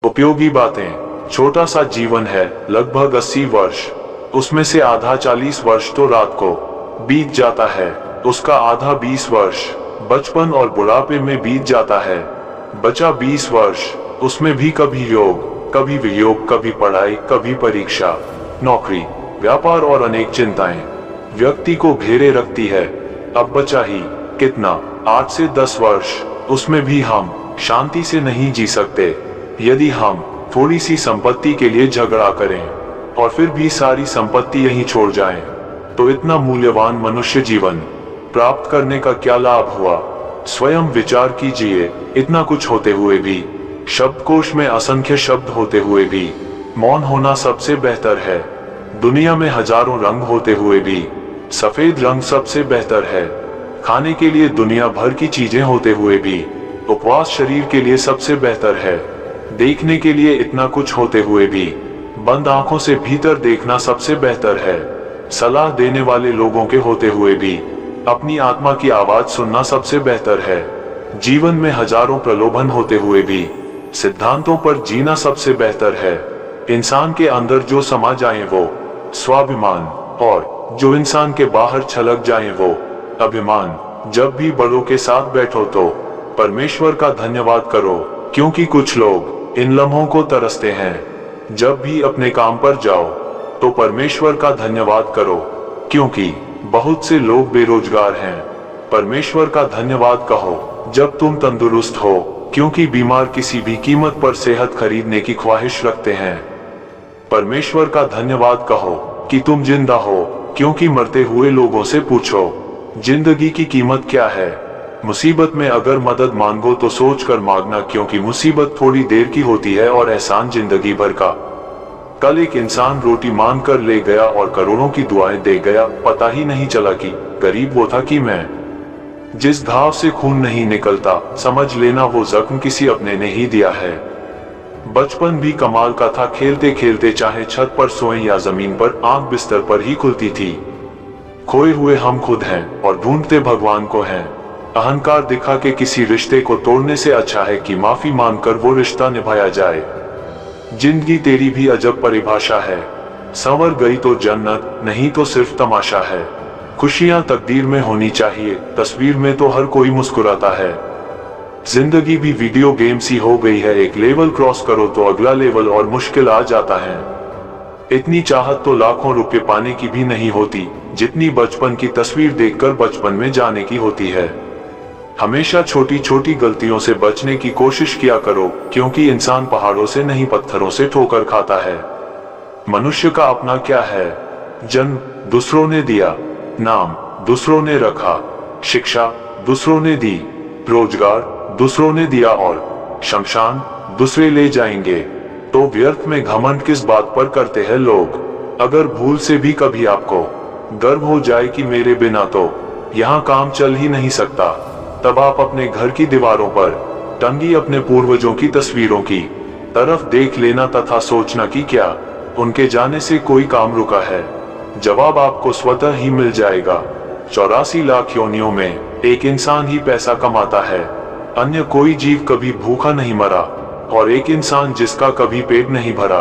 उपयोगी बातें। छोटा सा जीवन है, लगभग 80 वर्ष। उसमें से आधा 40 वर्ष तो रात को बीत जाता है, उसका आधा 20 वर्ष बचपन और बुढ़ापे में बीत जाता है। बचा 20 वर्ष, उसमें भी कभी योग, कभी वियोग, कभी पढ़ाई, कभी परीक्षा, नौकरी, व्यापार और अनेक चिंताएं व्यक्ति को घेरे रखती है। अब बचा ही कितना, 8 से 10 वर्ष, उसमें भी हम शांति से नहीं जी सकते। यदि हम थोड़ी सी संपत्ति के लिए झगड़ा करें और फिर भी सारी संपत्ति यहीं छोड़ जाएं, तो इतना मूल्यवान मनुष्य जीवन प्राप्त करने का क्या लाभ हुआ? स्वयं विचार कीजिए। इतना कुछ होते हुए भी, शब्दकोश में असंख्य शब्द होते हुए भी, मौन होना सबसे बेहतर है। दुनिया में हजारों रंग होते हुए भी सफेद रंग सबसे बेहतर है। खाने के लिए दुनिया भर की चीजें होते हुए भी उपवास शरीर के लिए सबसे बेहतर है। देखने के लिए इतना कुछ होते हुए भी बंद आंखों से भीतर देखना सबसे बेहतर है। सलाह देने वाले लोगों के होते हुए भी अपनी आत्मा की आवाज सुनना सबसे बेहतर है। जीवन में हजारों प्रलोभन होते हुए भी सिद्धांतों पर जीना सबसे बेहतर है। इंसान के अंदर जो समा जाए वो स्वाभिमान, और जो इंसान के बाहर छलक जाए वो अभिमान। जब भी बड़ों के साथ बैठो तो परमेश्वर का धन्यवाद करो, क्योंकि कुछ लोग इन लम्हों को तरसते हैं। जब भी अपने काम पर जाओ तो परमेश्वर का धन्यवाद करो, क्योंकि बहुत से लोग बेरोजगार हैं। परमेश्वर का धन्यवाद कहो जब तुम तंदुरुस्त हो, क्योंकि बीमार किसी भी कीमत पर सेहत खरीदने की ख्वाहिश रखते हैं। परमेश्वर का धन्यवाद कहो कि तुम जिंदा हो, क्योंकि मरते हुए लोगों से पूछो जिंदगी की कीमत क्या है। मुसीबत में अगर मदद मांगो तो सोच कर मांगना, क्योंकि मुसीबत थोड़ी देर की होती है और एहसान जिंदगी भर का। कल एक इंसान रोटी मांग कर ले गया और करोड़ों की दुआएं दे गया। पता ही नहीं चला कि गरीब वो था कि मैं। जिस घाव से खून नहीं निकलता, समझ लेना वो जख्म किसी अपने ने ही दिया है। बचपन भी कमाल का था, खेलते खेलते चाहे छत पर सोएं या जमीन पर, आंख बिस्तर पर ही खुलती थी। खोए हुए हम खुद हैं और ढूंढते भगवान को हैं। अहंकार दिखा के किसी रिश्ते को तोड़ने से अच्छा है कि माफी मांगकर वो रिश्ता निभाया जाए। जिंदगी तेरी भी अजब परिभाषा है, संवर गई तो जन्नत, नहीं तो सिर्फ तमाशा है। खुशियां तकदीर में होनी चाहिए, तस्वीर में तो हर कोई मुस्कुराता है। जिंदगी भी वीडियो गेम सी हो गई है, एक लेवल क्रॉस करो तो अगला लेवल और मुश्किल आ जाता है। इतनी चाहत तो लाखों रुपए पाने की भी नहीं होती, जितनी बचपन की तस्वीर देखकर बचपन में जाने की होती है। हमेशा छोटी छोटी गलतियों से बचने की कोशिश किया करो, क्योंकि इंसान पहाड़ों से नहीं पत्थरों से ठोकर खाता है। मनुष्य का अपना क्या है? जन्म दूसरों ने दिया, नाम दूसरों ने रखा, शिक्षा दूसरों ने दी, रोजगार दूसरों ने दिया और शमशान दूसरे ले जाएंगे। तो व्यर्थ में घमंड किस बात पर करते हैं लोग? अगर भूल से भी कभी आपको गर्व हो जाए कि मेरे बिना तो यहाँ काम चल ही नहीं सकता, तब आप अपने घर की दीवारों पर टंगी अपने पूर्वजों की तस्वीरों की तरफ देख लेना तथा सोचना कि क्या उनके जाने से कोई काम रुका है। जवाब आपको स्वतः ही मिल जाएगा। 84 लाख योनियों में एक इंसान ही पैसा कमाता है, अन्य कोई जीव कभी भूखा नहीं मरा, और एक इंसान जिसका कभी पेट नहीं भरा।